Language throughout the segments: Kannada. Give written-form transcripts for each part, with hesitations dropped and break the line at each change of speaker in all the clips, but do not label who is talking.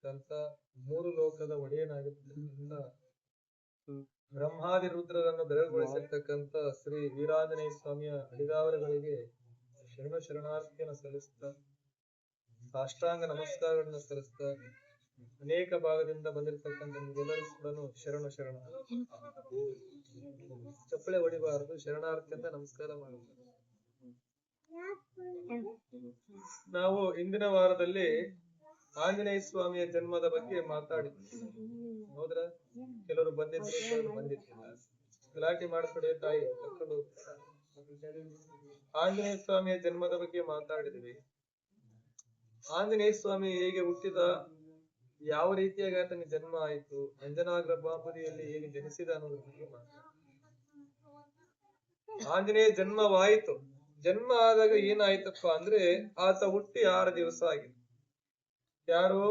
ಮೂರು ಲೋಕದ ಒಡೆಯನಾಗಿರ್ತಕ್ಕಂಥ ಬ್ರಹ್ಮಾದಿ ರುದ್ರರನ್ನು ಬೆರಗುಗೊಳಿಸಿರ್ತಕ್ಕಂಥ ಶ್ರೀ ವೀರಾಂಜನೇಯ ಸ್ವಾಮಿಯ ಅಡಿದಾವರಗಳಿಗೆ ಶರಣಾರ್ಥಿಯನ್ನು ಸಲ್ಲಿಸ್ತಾ ಸಾಷ್ಟಾಂಗ ನಮಸ್ಕಾರಗಳನ್ನು ಸಲ್ಲಿಸ್ತಾ ಅನೇಕ ಭಾಗದಿಂದ ಬಂದಿರತಕ್ಕಂಥ ನಿಮ್ಗೆಲ್ಲರೂ ಕೂಡ ಶರಣ ಚಪ್ಪಳೆ ಹೊಡಿಬಾರದು, ಶರಣಾರ್ಥಿಯಿಂದ ನಮಸ್ಕಾರ ಮಾಡಬೇಕು. ನಾವು ಇಂದಿನ ವಾರದಲ್ಲಿ ಆಂಜನೇಯ ಸ್ವಾಮಿಯ ಜನ್ಮದ ಬಗ್ಗೆ ಮಾತಾಡಿದ್ವಿ. ಹೌದ್ರ? ಕೆಲವರು ಬಂದಿದ್ರು, ಕೆಲವರು ಬಂದಿದ್ದಿಲ್ಲ. ಗಲಾಟೆ ಮಾಡ್ಕೊಡಿ ತಾಯಿ ಮಕ್ಕಳು. ಆಂಜನೇಯ ಸ್ವಾಮಿಯ ಜನ್ಮದ ಬಗ್ಗೆ ಮಾತಾಡಿದ್ವಿ. ಆಂಜನೇಯ ಸ್ವಾಮಿ ಹೇಗೆ ಹುಟ್ಟಿದ, ಯಾವ ರೀತಿಯಾಗಿ ಆತನ ಜನ್ಮ ಆಯಿತು, ಅಂಜನಾಗರ್ಭಾಪುರಿಯಲ್ಲಿ ಹೇಗೆ ಜನಿಸಿದ ಅನ್ನೋದ್ರ ಬಗ್ಗೆ ಮಾತಾಡಿದ್ವಿ. ಆಂಜನೇಯ ಜನ್ಮವಾಯಿತು. ಜನ್ಮ ಆದಾಗ ಏನಾಯ್ತಪ್ಪ ಅಂದ್ರೆ ಆತ ಹುಟ್ಟಿ 6 ದಿವಸ ಆಗಿತ್ತು. ಯಾರು?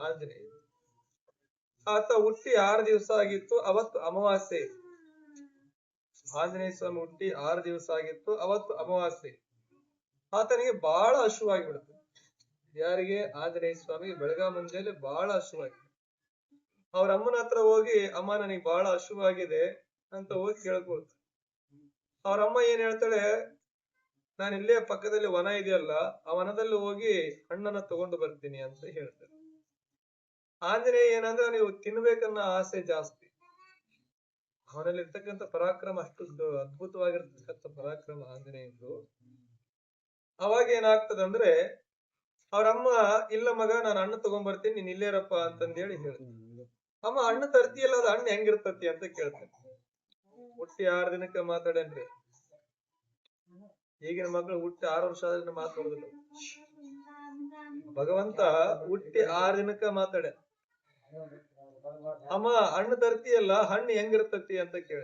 ಆಂಜನೇಯ. ಆತ ಹುಟ್ಟಿ 6 ದಿವಸ ಆಗಿತ್ತು. ಅವತ್ತು ಅಮಾವಾಸ್ಯೆ. ಆಂಜನೇಯ ಸ್ವಾಮಿ ಹುಟ್ಟಿ 6 ದಿವಸ ಆಗಿತ್ತು. ಅವತ್ತು ಅಮಾವಾಸ್ಯೆ. ಆತನಿಗೆ ಬಹಳ ಹಸುವಾಗಿಬಿಡುತ್ತೆ. ಯಾರಿಗೆ? ಆಂಜನೇಯ ಸ್ವಾಮಿಗೆ ಬೆಳಗಾ ಮುಂಜಾನೆ ಬಹಳ ಹಸುವಾಗಿದೆ. ಅವ್ರ ಅಮ್ಮನ ಹತ್ರ ಹೋಗಿ, ಅಮ್ಮ ನನಗೆ ಬಹಳ ಹಸುವಾಗಿದೆ ಅಂತ ಹೋಗಿ ಕೇಳ್ಕೊಳ್ತಾರೆ. ಅವ್ರಮ್ಮ ಏನ್ ಹೇಳ್ತಾಳೆ, ನಾನು ಇಲ್ಲೇ ಪಕ್ಕದಲ್ಲಿ ವನ ಇದೆಯಲ್ಲ, ಆ ವನದಲ್ಲಿ ಹೋಗಿ ಹಣ್ಣನ್ನ ತಗೊಂಡು ಬರ್ತೀನಿ ಅಂತ ಹೇಳ್ತಾರೆ. ಆಂಜನೇಯ ಏನಂದ್ರೆ ನೀವು ತಿನ್ಬೇಕನ್ನೋ ಆಸೆ ಜಾಸ್ತಿ. ಅವನಲ್ಲಿ ಇರ್ತಕ್ಕಂಥ ಪರಾಕ್ರಮ ಅಷ್ಟು ಅದ್ಭುತವಾಗಿರ್ತಕ್ಕಂಥ ಪರಾಕ್ರಮ ಆಂಜನೇಯಂದು. ಅವಾಗ ಏನಾಗ್ತದಂದ್ರೆ ಅವ್ರಮ್ಮ, ಇಲ್ಲ ಮಗ ನಾನು ಹಣ್ಣು ತಗೊಂಡ್ಬರ್ತೀನಿ, ನೀನ್ ಇಲ್ಲೇರಪ್ಪ ಅಂತಂದೇಳಿ ಹೇಳ್ತೀನಿ. ಅಮ್ಮ ಹಣ್ಣು ತರ್ತಿಯಲ್ಲ, ಅದು ಹಣ್ಣು ಹೆಂಗಿರ್ತತಿ ಅಂತ ಕೇಳ್ತೇನೆ. ಹುಟ್ಟಿ 6 ದಿನಕ್ಕೆ ಮಾತಾಡೇನ್ರಿ. ಈಗಿನ ಮಕ್ಕಳು ಹುಟ್ಟಿ 6 ವರ್ಷ ಆದ್ರೆ ಮಾತಾಡೋದಿಲ್ಲ. ಭಗವಂತ ಹುಟ್ಟಿ 6 ದಿನಕ್ಕ ಮಾತಾಡ. ಅಮ್ಮ ಹಣ್ಣು ತರ್ತಿಯಲ್ಲ, ಹಣ್ಣು ಹೆಂಗಿರ್ತತಿ ಅಂತ ಕೇಳ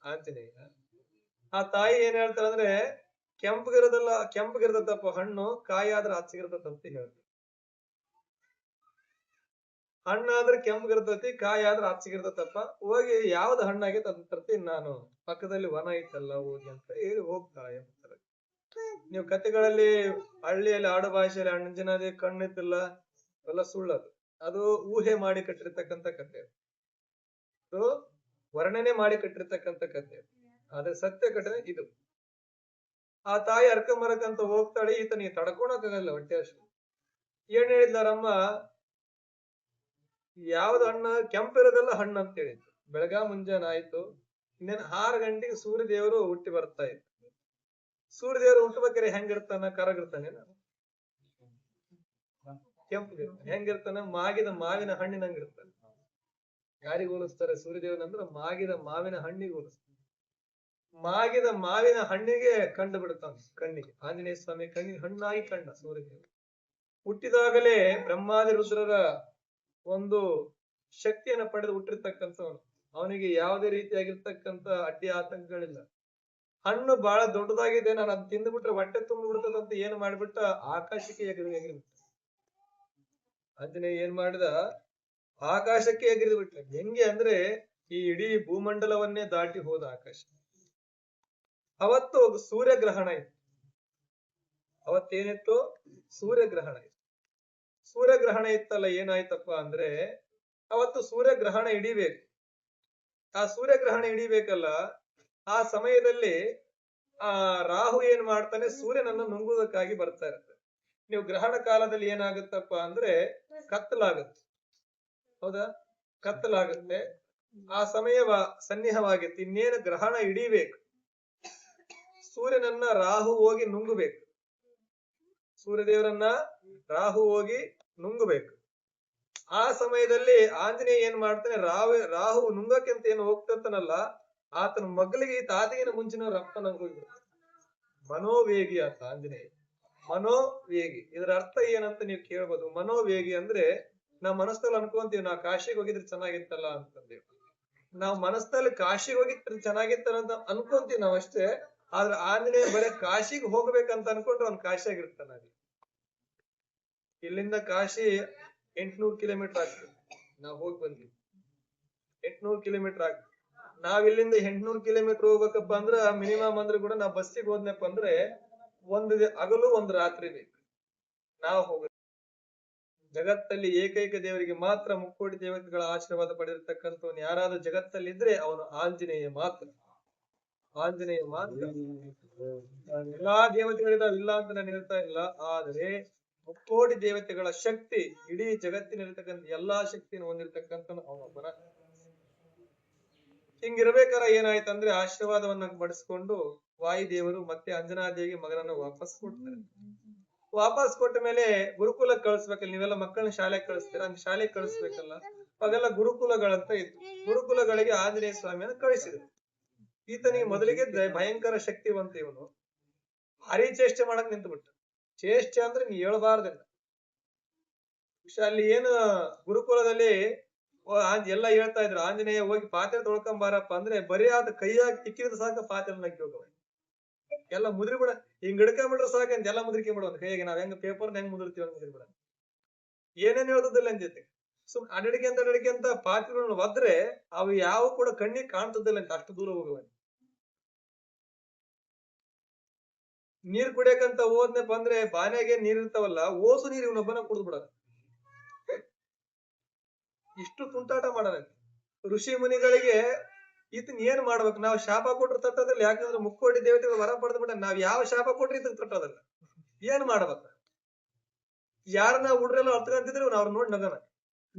ಆಂಜನೇಯ. ಆ ತಾಯಿ ಏನ್ ಹೇಳ್ತಾರಂದ್ರೆ, ಕೆಂಪಗಿರದಪ್ಪ ಹಣ್ಣು, ಕಾಯಿ ಆದ್ರೆ ಹಚ್ಚಗಿರ್ತದಂತ ಹೇಳ್ತಾರೆ. ಹಣ್ಣಾದ್ರೆ ಕೆಂಪಗಿರ್ತತಿ, ಕಾಯಿ ಆದ್ರೆ ಹಚ್ಚಗಿರ್ತತಪ್ಪ. ಹೋಗಿ ಯಾವ್ದು ಹಣ್ಣಾಗೈತೆ ಅದನ್ನ ತರ್ತೀನಿ ನಾನು, ಪಕ್ಕದಲ್ಲಿ ವನ ಐತಲ್ಲ ಹೋಗಿ ಅಂತ ಹೇಳಿ ಹೋಗ್ತಾಳೆ. ನೀವು ಕಥೆಗಳಲ್ಲಿ ಹಳ್ಳಿಯಲ್ಲಿ ಆಡು ಭಾಷೆಯಲ್ಲಿ ಅಂಜನಾದಿ ಕಣ್ಣಿತ್ತಿಲ್ಲ ಎಲ್ಲ ಸುಳ್ಳದು. ಅದು ಊಹೆ ಮಾಡಿ ಕಟ್ಟಿರ್ತಕ್ಕಂಥ ಕಥೆ, ಅದು ವರ್ಣನೆ ಮಾಡಿ ಕಟ್ಟಿರ್ತಕ್ಕಂಥ ಕಥೆ. ಆದ್ರೆ ಸತ್ಯ ಘಟನೆ ಇದು. ಆ ತಾಯಿ ಅರ್ಕಂಬರಕಂತ ಹೋಗ್ತಾಳೆ. ಈತನಿಗೆ ತಡ್ಕೊಳಕ್ಕಾಗಲ್ಲ ಹೊಟ್ಟೆ ಅಷ್ಟು. ಏನ್ ಹೇಳಿದ್ಲಾರಮ್ಮ, ಯಾವ್ದು ಹಣ್ಣು ಕೆಂಪಿರೋದೆಲ್ಲ ಹಣ್ಣು ಅಂತ ಹೇಳಿದ್ರು. ಬೆಳಗಾ ಮುಂಜಾನೆ ಆಯ್ತು. ಇನ್ನೇನು 6 ಗಂಟೆಗೆ ಸೂರ್ಯ ದೇವರು ಹುಟ್ಟಿ ಬರ್ತಾ ಇತ್ತು. ಸೂರ್ಯ ದೇವರು ಹುಟ್ಟಬೇಕಾರೆ ಹೆಂಗಿರ್ತಾನ? ಕರಗಿರ್ತಾನೆ. ಕೆಂಪು ಹೆಂಗಿರ್ತಾನ? ಮಾಗಿದ ಮಾವಿನ ಹಣ್ಣಿನಂಗಿರ್ತಾನೆ. ಯಾರಿಗೆ ಹೋಲಿಸ್ತಾರೆ ಸೂರ್ಯದೇವನಂದ್ರ? ಮಾಗಿದ ಮಾವಿನ ಹಣ್ಣಿಗೆ ಹೋಲಿಸ್ತಾರೆ. ಮಾಗಿದ ಮಾವಿನ ಹಣ್ಣಿಗೆ ಕಂಡು ಬಿಡುತ್ತಾನ ಕಣ್ಣಿಗೆ. ಆಂಜನೇಯ ಸ್ವಾಮಿ ಕಣ್ಣಿಗೆ ಹಣ್ಣಾಗಿ ಕಂಡ ಸೂರ್ಯದೇವ. ಹುಟ್ಟಿದಾಗಲೇ ಬ್ರಹ್ಮಾದಿ ರುದ್ರರ ಒಂದು ಶಕ್ತಿಯನ್ನು ಪಡೆದು ಹುಟ್ಟಿರ್ತಕ್ಕಂಥವನು. ಅವನಿಗೆ ಯಾವುದೇ ರೀತಿಯಾಗಿರ್ತಕ್ಕಂಥ ಅಡ್ಡಿ ಆತಂಕಗಳಿಲ್ಲ. ಹಣ್ಣು ಬಹಳ ದೊಡ್ಡದಾಗಿದೆ, ನಾನು ಅದ್ ತಿಂದ್ಬಿಟ್ರೆ ಹೊಟ್ಟೆ ತುಂಬ ಬಿಡ್ತದಂತ ಏನ್ ಮಾಡ್ಬಿಟ್ಟ, ಆಕಾಶಕ್ಕೆ ಎಗರಿಬಿಟ್ಟ. ಆಂಜನೇಯ ಏನ್ ಮಾಡಿದ, ಆಕಾಶಕ್ಕೆ ಎಗರಿದು ಬಿಟ್ಟ. ಹೆಂಗೆ ಅಂದ್ರೆ ಈ ಇಡೀ ಭೂಮಂಡಲವನ್ನೇ ದಾಟಿ ಹೋದ ಆಕಾಶ. ಅವತ್ತು ಸೂರ್ಯಗ್ರಹಣ ಇತ್ತು. ಅವತ್ತೇನಿತ್ತು? ಸೂರ್ಯಗ್ರಹಣ ಇತ್ತು. ಸೂರ್ಯಗ್ರಹಣ ಇತ್ತಲ್ಲ, ಏನಾಯ್ತಪ್ಪ ಅಂದ್ರೆ ಅವತ್ತು ಸೂರ್ಯಗ್ರಹಣ ಹಿಡಿಬೇಕು. ಆ ಸೂರ್ಯಗ್ರಹಣ ಹಿಡಿಬೇಕಲ್ಲ, ಆ ಸಮಯದಲ್ಲಿ ರಾಹು ಏನ್ ಮಾಡ್ತಾನೆ, ಸೂರ್ಯನನ್ನು ನುಂಗುವುದಕ್ಕಾಗಿ ಬರ್ತಾ ಇರ್ತಾರೆ. ನೀವು ಗ್ರಹಣ ಕಾಲದಲ್ಲಿ ಏನಾಗುತ್ತಪ್ಪ ಅಂದ್ರೆ ಕತ್ತಲಾಗುತ್ತೆ. ಹೌದಾ? ಕತ್ತಲಾಗುತ್ತೆ. ಆ ಸಮಯ ಸನ್ನಿಹವಾಗಿತ್ತು. ಇನ್ನೇನು ಗ್ರಹಣ ಹಿಡಿಬೇಕು. ಸೂರ್ಯನನ್ನ ರಾಹು ಹೋಗಿ ನುಂಗಬೇಕು. ಸೂರ್ಯದೇವರನ್ನ ರಾಹು ಹೋಗಿ ನುಂಗಬೇಕು. ಆ ಸಮಯದಲ್ಲಿ ಆಂಜನೇಯ ಏನ್ ಮಾಡ್ತಾನೆ, ರಾಹು ನುಂಗಕ್ಕಿಂತ ಏನು ಹೋಗ್ತಂತನಲ್ಲ, ಆತನ ಮಗ್ಲಿಗೆ ತಾತಿಗಿನ ಮುಂಚಿನ ರಕ್ತನ ಹೋಗ್ಬಿಡ್ತಾನೆ. ಮನೋವೇಗಿ ಆತ ಆಂಜನೇಯ. ಮನೋವೇಗಿ ಇದರ ಅರ್ಥ ಏನಂತ ನೀವು ಕೇಳ್ಬೋದು. ಮನೋವೇಗಿ ಅಂದ್ರೆ ನಾವ್ ಮನಸ್ಸಲ್ಲಿ ಅನ್ಕೊಂತೀವಿ, ನಾವು ಕಾಶಿಗೆ ಹೋಗಿದ್ರೆ ಚೆನ್ನಾಗಿತ್ತಲ್ಲ ಅಂತಂದೇವಿ. ನಾವು ಮನಸ್ಸಲ್ಲಿ ಕಾಶಿಗೆ ಹೋಗಿದ್ರೆ ಚೆನ್ನಾಗಿತ್ತಲ್ಲ ಅಂತ ಅನ್ಕೊಂತೀವಿ ನಾವ್ ಅಷ್ಟೇ. ಆದ್ರೆ ಆಂಜನೇಯ ಬರೀ ಕಾಶಿಗೆ ಹೋಗ್ಬೇಕಂತ ಅನ್ಕೊಂಡ್ರೆ ಅವ್ನು ಕಾಶಿಯಾಗಿರ್ತಾನ. ಇಲ್ಲಿಂದ ಕಾಶಿ 800 ಕಿಲೋಮೀಟರ್ ಆಗ್ತದೆ. ನಾವ್ ಹೋಗಿ ಬಂದ್ವಿ 800 ಕಿಲೋಮೀಟರ್ ಆಗ್ತದೆ. ನಾವ್ ಇಲ್ಲಿಂದ 800 ಕಿಲೋಮೀಟರ್ ಹೋಗ್ಬೇಕಪ್ಪ ಅಂದ್ರ ಮಿನಿಮಮ್ ಅಂದ್ರೆ ಕೂಡ ನಾವ್ ಬಸ್ಸಿಗೆ ಹೋದ್ನಪ್ಪ ಅಂದ್ರೆ ಒಂದು ಹಗಲು ಒಂದು ರಾತ್ರಿ ಬೇಕು ನಾವ್ ಹೋಗ. ಜಗತ್ತಲ್ಲಿ ಏಕೈಕ ದೇವರಿಗೆ ಮಾತ್ರ ಮುಕ್ಕೋಟಿ ದೇವತೆಗಳ ಆಶೀರ್ವಾದ ಪಡೆದಿರ್ತಕ್ಕಂಥವನು ಯಾರಾದ್ರೂ ಜಗತ್ತಲ್ಲಿ ಇದ್ರೆ ಅವನು ಆಂಜನೇಯ ಮಾತ್ರ. ಆಂಜನೇಯ ಮಾತ್ರ. ಎಲ್ಲಾ ದೇವತೆಗಳಿದಾವ, ಇಲ್ಲ ಅಂತ ನಾನು ಹೇಳ್ತಾ ಇಲ್ಲ. ಆದ್ರೆ ಮುಕ್ಕೋಟಿ ದೇವತೆಗಳ ಶಕ್ತಿ, ಇಡೀ ಜಗತ್ತಿನಲ್ಲಿರ್ತಕ್ಕಂಥ ಎಲ್ಲಾ ಶಕ್ತಿಯನ್ನು ಹೊಂದಿರತಕ್ಕಂಥ ಅವನೊಬ್ಬನ. ಹಿಂಗಿರ್ಬೇಕಾರ ಏನಾಯ್ತಂದ್ರೆ ಆಶೀರ್ವಾದವನ್ನ ಪಡಿಸ್ಕೊಂಡು ವಾಯುದೇವರು ಮತ್ತೆ ಅಂಜನಾದೇವಿಗೆ ಮಗನನ್ನು ವಾಪಸ್ ಕೊಡ್ತಾರೆ. ವಾಪಸ್ ಕೊಟ್ಟ ಮೇಲೆ ಗುರುಕುಲಕ್ಕೆ ಕಳಿಸ್ಬೇಕಲ್ಲ, ನೀವೆಲ್ಲ ಮಕ್ಕಳನ್ನ ಶಾಲೆಗೆ ಕಳಿಸ್ತೀರಾ, ಹಂಗ ಶಾಲೆಗೆ ಕಳಿಸ್ಬೇಕಲ್ಲ. ಅವೆಲ್ಲ ಗುರುಕುಲಗಳಂತ ಇತ್ತು. ಗುರುಕುಲಗಳಿಗೆ ಆಂಜನೇಯ ಸ್ವಾಮಿಯನ್ನು ಕಳಿಸಿದ್ರು. ಈತನಿಗೆ ಮೊದಲಿಗೆ ಭಯಂಕರ ಶಕ್ತಿವಂತ ಇವನು. ಭಾರಿ ಚೇಷ್ಟೆ ಮಾಡಕ್ ನಿಂತು ಬಿಟ್ಟ. ಚೇಷ್ಟೆ ಅಂದ್ರೆ ನೀ ಹೇಳ್ಬಾರ್ದಿಲ್ಲ. ಅಲ್ಲಿ ಏನು ಗುರುಕುಲದಲ್ಲಿ ಎಲ್ಲ ಹೇಳ್ತಾ ಇದ್ರು, ಆಂಜನೇಯ ಹೋಗಿ ಪಾತ್ರೆ ತೊಳ್ಕೊಂಬಾರಪ್ಪ ಅಂದ್ರೆ ಬರೀ ಆದ ಕೈಯಾಗಿ ತಿಕ್ಕಿದ್ರೆ ಸಾಕ ಪಾತ್ರೆ ನಕ್ಕಿ ಹೋಗವ. ಎಲ್ಲ ಮುದ್ರಿ ಬಿಡ, ಹಿಂಗ್ ಹಿಡ್ಕೊಂಡ್ಬಿಟ್ರೆ ಸಾಕ ಅಂತ ಎಲ್ಲ ಮುದ್ರಿಕೆ ಬಿಡೋದು ಕೈಯಾಗಿ. ನಾವ್ ಹೆಂಗ್ ಪೇಪರ್ ಹೆಂಗ್ ಮುದ್ರತೀವಿ ಹಂಗ್ ಮುದ್ರಿ ಬಿಡ. ಏನೇನ್ ಹೇಳ್ತದಿಲ್ಲ ಅಂತ ಜೊತೆ ಸುಮ್ ಅಡಡಿಕೆ ಅಂತ ಪಾತ್ರೆಗಳನ್ನ ಒದ್ರೆ ಅವು ಯಾವ ಕೂಡ ಕಣ್ಣಿಗೆ ಕಾಣ್ತದಿಲ್ಲ ಅಂತ ಅಷ್ಟು ದೂರ ಹೋಗುವ. ನೀರ್ ಕುಡಿಯಕಂತ ಹೋದ್ನಪ್ಪ ಅಂದ್ರೆ ಬಾನೆಗೆ ನೀರ್ ಇರ್ತಾವಲ್ಲ, ಓಸು ನೀರ್ ಇವನೊಬ್ಬನ ಕುಡಿದು ಬಿಡೋದು. ಇಷ್ಟು ತುಂಟಾಟ ಮಾಡೋಣ. ಋಷಿ ಮುನಿಗಳಿಗೆ ಈತನ್ ಏನ್ ಮಾಡ್ಬೇಕು? ನಾವು ಶಾಪ ಕೊಟ್ರು ತಟ್ಟೋದಿಲ್ಲ. ಯಾಕಂದ್ರೆ ಮುಕ್ಕೋಟಿ ದೇವತೆಗಳು ವರ ಪಡೆದು ಬಿಟ್ಟ, ನಾವ್ ಯಾವ ಶಾಪ ಕೊಟ್ರು ಇದಕ್ ತಟ್ಟೋದಿಲ್ಲ. ಏನ್ ಮಾಡ್ಬೇಕ? ಯಾರನ್ನ ಹುಡ್ರೆಲ್ಲ ಹತ್ಕೊಂತಿದ್ರೆ ಅವ್ರ ನೋಡಿ ನಗನ,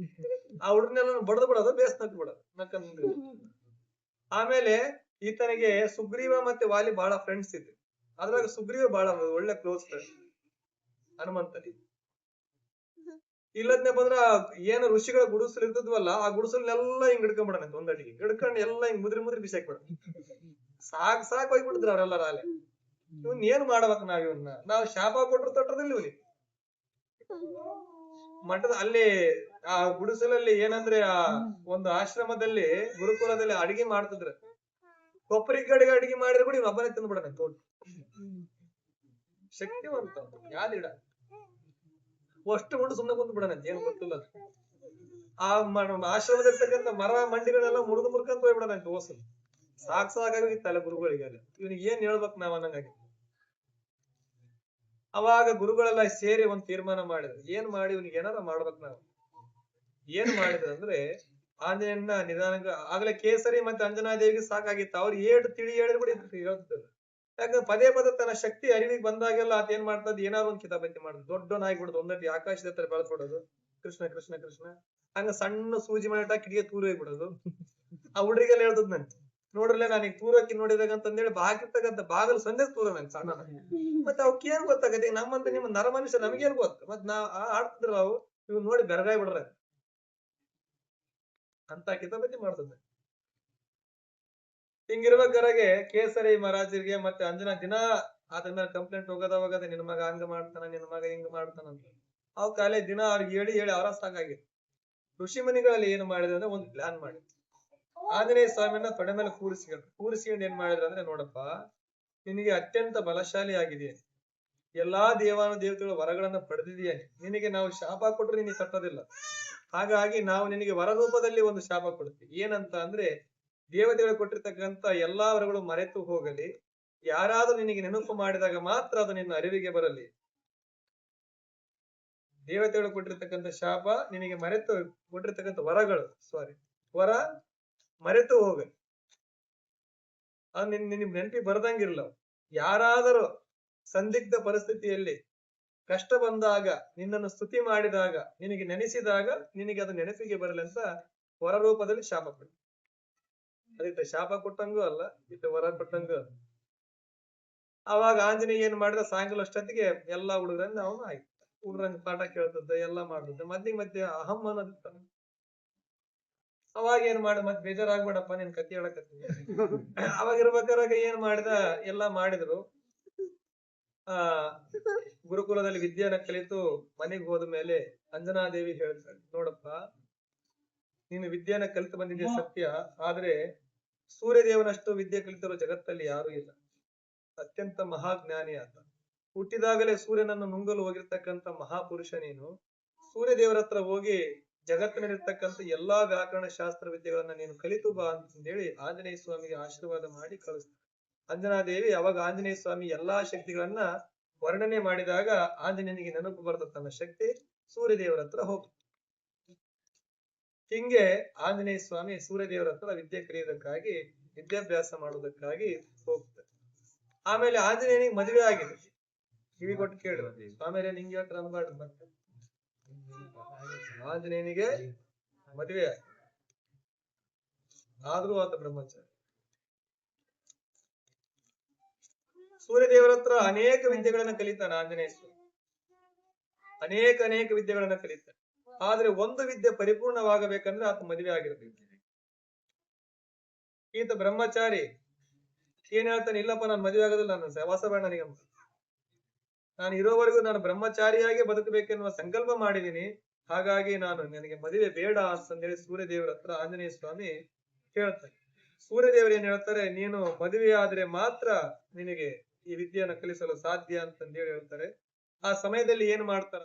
ಆ ಹುಡ್ರನ್ನೆಲ್ಲ ಬಡದು ಬಿಡೋದು, ಬೇಸ್ ನಕ್ ಬಿಡೋದು ನಕ್ಕಂದ್ರೆ. ಆಮೇಲೆ ಈತನಿಗೆ ಸುಗ್ರೀವ ಮತ್ತೆ ವಾಲಿ ಬಹಳ ಫ್ರೆಂಡ್ಸ್ ಇದ್ರು. ಅದ್ರಾಗ ಸುಗ್ರೀವ ಬಹಳ ಒಳ್ಳೆ ಕ್ಲೋಸ್ ಫ್ರೆಂಡ್ ಹನುಮಂತನಿಗೆ. ಇಲ್ಲದ್ನೆ ಬಂದ್ರ ಏನು ಋಷಿಗಳ ಗುಡಿಸಲು ಇರ್ತದ್ವಲ್ಲ, ಆ ಗುಡಿಸಲ್ನೆಲ್ಲ ಹಿಂಗ್ ಹಿಡ್ಕೊಂಡ್ಬಿಡಂತ ಒಂದಡಿಗೆ ಹಿಡ್ಕೊಂಡು ಎಲ್ಲ ಹಿಂಗ್ ಮುದ್ರಿ ಬಿಸಾಕ್ಬಿಡ. ಸಾಕ್ ಹೋಗ್ಬಿಟ್ಟಿದ್ರು ಅವ್ರೆಲ್ಲ ರಾಲೆ. ಇವನ್ ಏನ್ ಮಾಡ್ಬೇಕ್ ಇವನ್ನ? ನಾವು ಶಾಪ ಕೊಟ್ರು ತಟ್ಟದಿಲ್ಲ ಇವನಿಗೆ. ಮಠದ ಅಲ್ಲಿ ಆ ಗುಡಿಸಲಲ್ಲಿ ಏನಂದ್ರೆ ಆ ಒಂದು ಆಶ್ರಮದಲ್ಲಿ ಗುರುಕುಲದಲ್ಲಿ ಅಡಿಗೆ ಮಾಡ್ತಿದ್ರ. ಕೊಬ್ಬರಿ ಕಡೆಗೆ ಅಡಿಗೆ ಮಾಡಿದ್ರೆ ಕೂಡ ಇವ್ ಹಬ್ಬನೇ ತಿಂದ್ಬಿಡಣ ತೋಟ. ಶಕ್ತಿವಂತ ಯಾದಿಡ ಅಷ್ಟು ಉಂಡು ಸುಮ್ಮನೆ ಕುಂತ್ ಬಿಡಣ, ಏನ್ ಗೊತ್ತಿಲ್ಲ. ಆ ಆಶ್ರಮದಲ್ಲಿರ್ತಕ್ಕಂಥ ಮರ ಮಂಡಿಗಳನ್ನೆಲ್ಲ ಮುರಿದುಕಂತ ಹೋಗ್ಬಿಡಣ ಓಸು. ಸಾಕಾಗಿತ್ತಲ್ಲ ಗುರುಗಳಿಗೆ. ಇವನಿಗೆ ಏನ್ ಹೇಳ್ಬೇಕು ನಾವ್ ಅನ್ನಂಗಾಗಿ. ಅವಾಗ ಗುರುಗಳೆಲ್ಲ ಸೇರಿ ಒಂದ್ ತೀರ್ಮಾನ ಮಾಡಿದ್ರು, ಏನ್ ಮಾಡಿ ಇವನಿಗೆ ಏನಾರ ಮಾಡ್ಬೇಕು ನಾವು. ಏನ್ ಮಾಡಿದ್ರು ಅಂದ್ರೆ ಆಂಜನೇಯನ ನಿಧಾನ ಆಗ್ಲೇ ಕೇಸರಿ ಮತ್ತೆ ಅಂಜನಾದೇವಿಗೆ ಸಾಕಾಗಿತ್ತು. ಅವ್ರು ತಿಳಿ ಹೇಳಿದ್ರು ಕೂಡ ಹೇಳ್ತಿದ್ರು. ಯಾಕಂದ್ರೆ ಪದೇ ತನ್ನ ಶಕ್ತಿ ಅರಿವಿಗೆ ಬಂದಾಗೆಲ್ಲ ಆತ ಏನ್ ಮಾಡ್ತದ, ಏನಾದ್ರು ಒಂದ್ ಕಿತಾಪತಿ ಮಾಡುದು. ದೊಡ್ಡವನಾಗ್ಬಿಡುದು, ಒಂದಟ್ಟಿ ಆಕಾಶದ ಹತ್ರ ಬೆಳೆದ್ಬಿಡೋದು, ಕೃಷ್ಣ ಕೃಷ್ಣ ಕೃಷ್ಣ ಹಂಗ ಸಣ್ಣ ಸೂಜಿ ಮಾಡಿಟ ಕಿಡಿಗೆ ತೂರು ಹೋಗ್ಬಿಡೋದು. ಆ ಹುಡ್ರಿಗೆಲ್ಲ ಹೇಳ್ತದ್ ನನ್ ನೋಡ್ರಲ್ಲ, ನಾನೀಗ ತೂರಕ್ಕಿ ನೋಡಿದಾಗ ಅಂತಂದೇಳಿ ಬಾಕಿರ್ತಕ್ಕಂಥ ಬಾಗಲು ಸಂದೇಶ ತೂರ ನನ್ ಸಣ್ಣ. ಮತ್ತೆ ಅವಕ್ ಏನ್ ಗೊತ್ತಾಗತ್ತೆ? ನಮ್ಮಂತ ನಿಮ್ಮ ನರ ಮನುಷ್ಯ ನಮಗೇನ್ ಗೊತ್ತ? ಮತ್ ನಾವ್ ಆಡ್ತಿದ್ರ ಅವು ಇವ್ ನೋಡಿ ಬೆರಗಾಯ್ ಬಿಡ್ರ ಅಂತ ಕಿತಾಪತಿ ಮಾಡ್ತದೆ. ಹಿಂಗಿರ್ಬೇಕಾಗೆ ಕೇಸರಿ ಮಹಾರಾಜರಿಗೆ ಮತ್ತೆ ಅಂಜನಾ ದಿನ ಆತನ ಮೇಲೆ ಕಂಪ್ಲೇಂಟ್ ಹೋಗದ ನಿನ್ ಮಗ ಹಂಗ ಮಾಡ್ತಾನ, ನಿನ್ ಮಗ ಹಿಂಗ ಮಾಡ್ತಾನಂತ. ಅವ್ ಕಾಲೇ ದಿನ ಅವ್ರಿಗೆ ಹೇಳಿ ಅವರ ಸಾಕಾಗಿತ್ತು. ಋಷಿ ಮುನಿಗಳಲ್ಲಿ ಏನ್ ಮಾಡಿದ್ರು ಅಂದ್ರೆ ಒಂದು ಪ್ಲಾನ್ ಮಾಡಿ ಆಂಜನೇಯ ಸ್ವಾಮಿಯನ್ನ ತೊಡೆ ಮೇಲೆ ಕೂರಿಸ್ಕೊಂಡು ಏನ್ ಮಾಡಿದ್ರು ಅಂದ್ರೆ, ನೋಡಪ್ಪ ನಿನಗೆ ಅತ್ಯಂತ ಬಲಶಾಲಿ ಆಗಿದೆಯೇನೆ, ಎಲ್ಲಾ ದೇವಾನುದೇವತೆಗಳ ವರಗಳನ್ನ ಪಡೆದಿದೆಯೇನೆ, ನಿನಗೆ ನಾವು ಶಾಪ ಕೊಟ್ರು ನಿನಗೆ ತಟ್ಟೋದಿಲ್ಲ. ಹಾಗಾಗಿ ನಾವು ನಿನಗೆ ವರ ರೂಪದಲ್ಲಿ ಒಂದು ಶಾಪ ಕೊಡ್ತೀವಿ. ಏನಂತ ಅಂದ್ರೆ, ದೇವತೆಗಳು ಕೊಟ್ಟಿರ್ತಕ್ಕಂಥ ಎಲ್ಲಾ ವರಗಳು ಮರೆತು ಹೋಗಲಿ, ಯಾರಾದ್ರೂ ನಿನಗೆ ನೆನಪು ಮಾಡಿದಾಗ ಮಾತ್ರ ಅದು ನಿನ್ನ ಅರಿವಿಗೆ ಬರಲಿ. ದೇವತೆಗಳು ಕೊಟ್ಟಿರ್ತಕ್ಕಂಥ ಶಾಪ ನಿನಗೆ ಕೊಟ್ಟಿರ್ತಕ್ಕಂಥ ವರ ಮರೆತು ಹೋಗಲಿ. ಅದು ನಿನಗೆ ನೆನಪಿ ಬರ್ದಂಗಿರ್ಲ. ಯಾರಾದರೂ ಸಂದಿಗ್ಧ ಪರಿಸ್ಥಿತಿಯಲ್ಲಿ ಕಷ್ಟ ಬಂದಾಗ, ನಿನ್ನನ್ನು ಸ್ತುತಿ ಮಾಡಿದಾಗ, ನಿನಗೆ ನೆನೆಸಿದಾಗ ನಿನಗೆ ಅದು ನೆನಪಿಗೆ ಬರಲಿ ಅಂತ ವರ ರೂಪದಲ್ಲಿ ಶಾಪ ಕೊಟ್ಟು. ಅದಕ್ಕೆ ಶಾಪ ಕೊಟ್ಟಂಗೂ ಅಲ್ಲ, ಇಟ್ಟು ವರ ಕೊಟ್ಟಂಗೂ ಅಲ್ಲ. ಅವಾಗ ಆಂಜನೇಯ ಏನ್ ಮಾಡಿದ, ಸಾಯಂಕಾಲ ಅಷ್ಟೊತ್ತಿಗೆ ಎಲ್ಲಾ ಹುಡುಗರನ್ನ ಅವನು ಆಯ್ತು, ಹುಡುಗರನ್ನ ಪಾಠ ಕೇಳ್ತದ್ದ, ಎಲ್ಲಾ ಮಾಡ್ತದ್ದ. ಮಧ್ಯೆ ಅಹಂ ಅನ್ನೋದಿತ್ತ. ಅವಾಗ ಏನ್ ಮಾಡ, ಮತ್ ಬೇಜಾರಾಗ್ಬೇಡಪ್ಪ, ನಿನ್ ಕತಿ ಹೇಳಕತ್ತೀನಿ. ಅವಾಗ ಇರ್ಬೇಕಾರಾಗ ಏನ್ ಮಾಡಿದ, ಎಲ್ಲಾ ಮಾಡಿದ್ರು. ಗುರುಕುಲದಲ್ಲಿ ವಿದ್ಯೆಯನ್ನ ಕಲಿತು ಮನೆಗೆ ಹೋದ ಮೇಲೆ ಅಂಜನಾದೇವಿ ಹೇಳ್ತಾಳೆ, ನೋಡಪ್ಪ ನೀನು ವಿದ್ಯೆಯನ್ನ ಕಲಿತು ಬಂದಿದ್ದೆ ಸತ್ಯ, ಆದ್ರೆ ಸೂರ್ಯದೇವನಷ್ಟು ವಿದ್ಯೆ ಕಲಿತಿರೋ ಜಗತ್ತಲ್ಲಿ ಯಾರು ಇಲ್ಲ. ಅತ್ಯಂತ ಮಹಾಜ್ಞಾನಿ ಆತ. ಹುಟ್ಟಿದಾಗಲೇ ಸೂರ್ಯನನ್ನು ನುಂಗಲು ಹೋಗಿರ್ತಕ್ಕಂಥ ಮಹಾಪುರುಷ ನೀನು. ಸೂರ್ಯದೇವರ ಹತ್ರ ಹೋಗಿ ಜಗತ್ತಿನಲ್ಲಿರ್ತಕ್ಕಂಥ ಎಲ್ಲಾ ವ್ಯಾಕರಣ ಶಾಸ್ತ್ರ ವಿದ್ಯೆಗಳನ್ನ ನೀನು ಕಲಿತು ಬಾ ಅಂತಂದೇಳಿ ಆಂಜನೇಯ ಸ್ವಾಮಿಗೆ ಆಶೀರ್ವಾದ ಮಾಡಿ ಕಳಿಸ್ತಾರೆ. ಅಂಜನಾದೇವಿ ಅವಾಗ ಆಂಜನೇಯ ಸ್ವಾಮಿ ಎಲ್ಲಾ ಶಕ್ತಿಗಳನ್ನ ವರ್ಣನೆ ಮಾಡಿದಾಗ ಆಂಜನೇಯನಿಗೆ ನೆನಪು ಬರ್ತದೆ ತನ್ನ ಶಕ್ತಿ. ಸೂರ್ಯದೇವರ ಹತ್ರ ಹೋಗ್ತಾರೆ. ಹಿಂಗೆ ಆಂಜನೇಯ ಸ್ವಾಮಿ ಸೂರ್ಯದೇವರ ಹತ್ರ ವಿದ್ಯೆ ಕಲಿಯೋದಕ್ಕಾಗಿ ವಿದ್ಯಾಭ್ಯಾಸ ಮಾಡುವುದಕ್ಕಾಗಿ ಹೋಗ್ತಾರೆ. ಆಮೇಲೆ ಆಂಜನೇಯನಿಗೆ ಮದುವೆ ಆಗಿದೆ. ಕಿವಿ ಕೊಟ್ಟು ಕೇಳಿದ್ರು, ಆಮೇಲೆ ನಿಂಗೆ ಹೇಳ್ತಾರೆ ಅನ್ಬಾರ್ದು. ಮತ್ತೆ ಆಂಜನೇಯನಿಗೆ ಮದುವೆ ಆದ್ರೂ ಆತ ಬ್ರಹ್ಮಚಾರಿ. ಸೂರ್ಯದೇವರ ಹತ್ರ ಅನೇಕ ವಿದ್ಯೆಗಳನ್ನ ಕಲಿತಾನೆ ಆಂಜನೇಯ ಸ್ವಾಮಿ. ಅನೇಕ ವಿದ್ಯೆಗಳನ್ನ ಕಲಿತಾನೆ. ಆದ್ರೆ ಒಂದು ವಿದ್ಯೆ ಪರಿಪೂರ್ಣವಾಗಬೇಕಂದ್ರೆ ಆತ ಮದುವೆ ಆಗಿರ್ಬೇಕು. ಈತ ಬ್ರಹ್ಮಚಾರಿ ಏನ್ ಹೇಳ್ತಾನೆ, ಇಲ್ಲಪ್ಪ ನಾನು ಮದುವೆ ಆಗೋದಿಲ್ಲ, ನಾನು ಸಹವಾಸ ಬೇಡ ನನಗೆ, ನಾನು ಇರೋವರೆಗೂ ನಾನು ಬ್ರಹ್ಮಚಾರಿಯಾಗಿ ಬದುಕಬೇಕೆನ್ನುವ ಸಂಕಲ್ಪ ಮಾಡಿದೀನಿ, ಹಾಗಾಗಿ ನನಗೆ ಮದುವೆ ಬೇಡ ಅಂತಂದೇಳಿ ಸೂರ್ಯದೇವರ ಹತ್ರ ಆಂಜನೇಯ ಸ್ವಾಮಿ ಹೇಳ್ತಾರೆ. ಸೂರ್ಯದೇವರು ಏನ್ ಹೇಳ್ತಾರೆ, ನೀನು ಮದುವೆ ಆದ್ರೆ ಮಾತ್ರ ನಿನಗೆ ಈ ವಿದ್ಯೆಯನ್ನು ಕಲಿಸಲು ಸಾಧ್ಯ ಅಂತಂದೇಳಿ ಹೇಳ್ತಾರೆ. ಆ ಸಮಯದಲ್ಲಿ ಏನ್ ಮಾಡ್ತಾರ